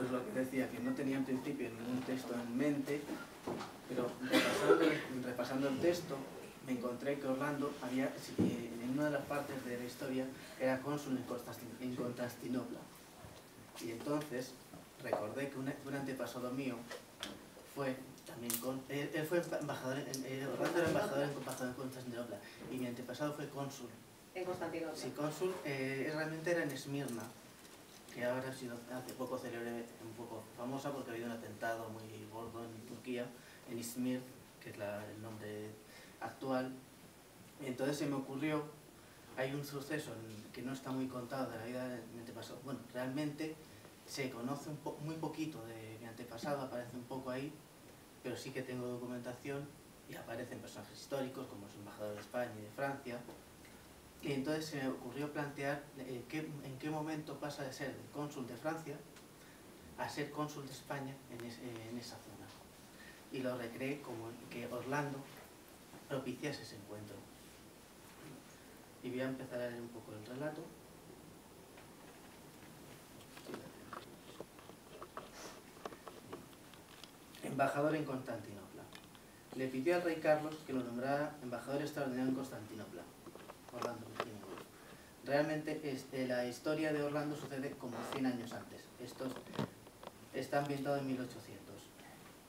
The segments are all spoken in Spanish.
Pues lo que decía, que no tenía en principio ningún texto en mente, pero repasando el texto, me encontré que Orlando había, en una de las partes de la historia, era cónsul en Constantinopla. Y entonces recordé que un antepasado mío fue también él fue embajador, Orlando era embajador en Constantinopla, y mi antepasado fue cónsul. En Constantinopla. Sí, cónsul, realmente era en Esmirna, que ahora ha sido hace poco célebre, un poco famosa porque ha habido un atentado muy gordo en Turquía, en Izmir, que es el nombre actual. Y entonces se me ocurrió, hay un suceso que no está muy contado de la vida de mi antepasado. Bueno, realmente se conoce muy poquito de mi antepasado, aparece un poco ahí, pero sí que tengo documentación y aparecen personajes históricos como el embajador de España y de Francia. Y entonces se me ocurrió plantear en qué momento pasa de ser el cónsul de Francia a ser cónsul de España en esa zona. Y lo recreé como que Orlando propiciase ese encuentro. Y voy a empezar a leer un poco el relato. Embajador en Constantinopla. Le pidió al rey Carlos que lo nombrara embajador extraordinario en Constantinopla. Orlando. Realmente la historia de Orlando sucede como 100 años antes. Esto está ambientado en 1800.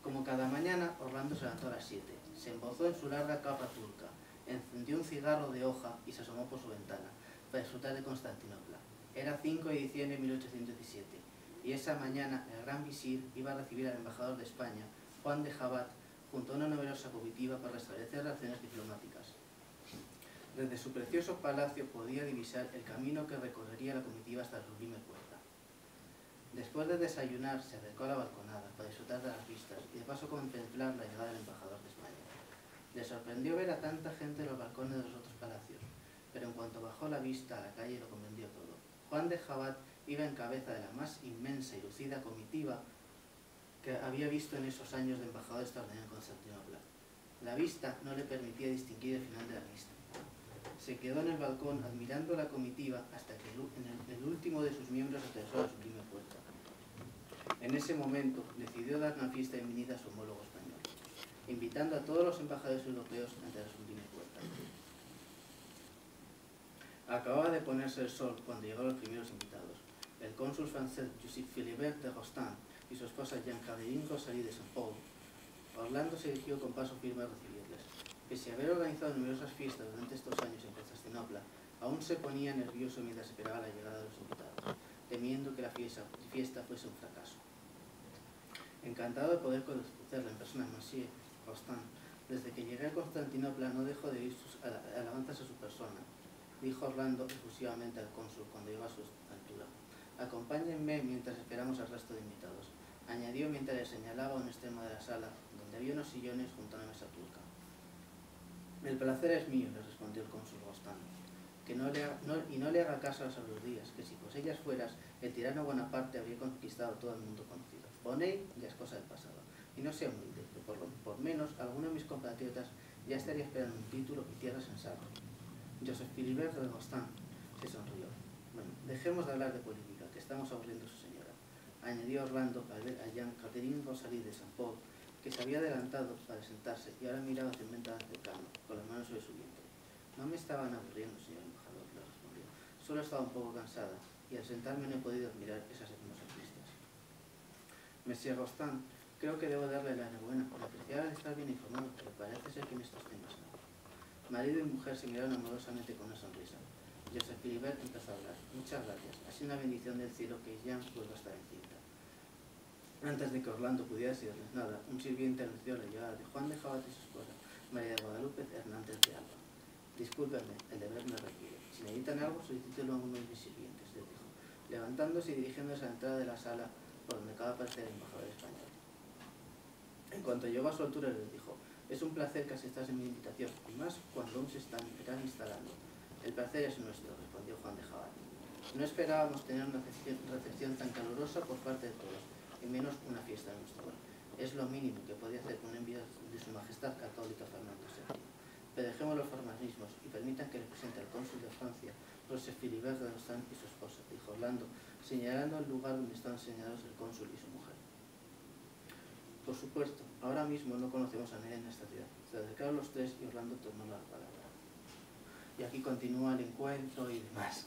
Como cada mañana, Orlando se levantó a las 7. Se embozó en su larga capa turca, encendió un cigarro de hoja y se asomó por su ventana para disfrutar de Constantinopla. Era 5 de diciembre de 1817 y esa mañana el gran visir iba a recibir al embajador de España, Juan de Jabat, junto a una numerosa comitiva para restablecer relaciones diplomáticas. Desde su precioso palacio podía divisar el camino que recorrería la comitiva hasta la sublime puerta. Después de desayunar, se acercó a la balconada para disfrutar de las vistas y de paso contemplar la llegada del embajador de España. Le sorprendió ver a tanta gente en los balcones de los otros palacios, pero en cuanto bajó la vista a la calle lo comprendió todo. Juan de Jabat iba en cabeza de la más inmensa y lucida comitiva que había visto en esos años de embajador extraordinario en Constantinopla. La vista no le permitía distinguir el final de la lista. Se quedó en el balcón admirando la comitiva hasta que el último de sus miembros atravesó la sublime puerta. En ese momento decidió dar una fiesta bienvenida a su homólogo español, invitando a todos los embajadores europeos ante la sublime puerta. Acababa de ponerse el sol cuando llegaron los primeros invitados. El cónsul francés Joseph Philibert de Rostand y su esposa Jean-Catherine Rosalie de Saint-Paul. Orlando se dirigió con paso firme a recibirles. Pese a haber organizado numerosas fiestas durante estos años en Constantinopla, aún se ponía nervioso mientras esperaba la llegada de los invitados, temiendo que la fiesta fuese un fracaso. Encantado de poder conocerla en persona, Monsieur Rostand, desde que llegué a Constantinopla no dejo de oír sus alabanzas a su persona, dijo Orlando efusivamente al cónsul cuando llegó a su altura. Acompáñenme mientras esperamos al resto de invitados, añadió mientras le señalaba un extremo de la sala, donde había unos sillones junto a una mesa turca. El placer es mío, le respondió el cónsul Rostand, y no le haga caso a las aludías, que si por ellas fueras, el tirano Bonaparte habría conquistado todo el mundo conocido. Poney ya es cosa del pasado, y no sea humilde, que por menos alguno de mis compatriotas ya estaría esperando un título y tierras en saco. Joseph Philibert de Rostand se sonrió. Bueno, dejemos de hablar de política, que estamos aburriendo a su señora, añadió Orlando al ver a Jean-Catherine Rosalie de Saint-Paul, que se había adelantado para sentarse y ahora miraba hacia un ventanal cercano, con las manos sobre su vientre. No me estaban aburriendo, señor embajador, le respondió. Solo estaba un poco cansada, y al sentarme no he podido admirar esas hermosas vistas. Monsieur Rostand, creo que debo darle la enhorabuena por apreciar al estar bien informado, pero parece ser que en estos temas no. Marido y mujer se miraron amorosamente con una sonrisa. Joseph Philibert empezó a hablar. Muchas gracias. Ha sido una bendición del cielo que Jean vuelva a estar encinta. Antes de que Orlando pudiera decirles nada, un sirviente anunció la llegada de Juan de Jabat y su esposa, María de Guadalupe Hernández de Alba. Discúlpenme, el deber me requiere. Si necesitan algo, solicítelo a uno de mis sirvientes, les dijo, levantándose y dirigiéndose a la entrada de la sala por donde acaba de aparecer el embajador español. En cuanto llegó a su altura, les dijo, es un placer que asistas en mi invitación, y más cuando aún se están instalando. El placer es nuestro, respondió Juan de Jabat. No esperábamos tener una recepción tan calurosa por parte de todos, y menos una fiesta de nuestro honor. Es lo mínimo que podía hacer un enviado de su majestad católica Fernando VII. Pero dejemos los formalismos y permitan que le presente al cónsul de Francia, Joseph Philibert de Rostand y su esposa, dijo Orlando, señalando el lugar donde están señalados el cónsul y su mujer. Por supuesto, ahora mismo no conocemos a nadie en esta ciudad. Se acercaron los tres y Orlando tomó la palabra. Y aquí continúa el encuentro y demás.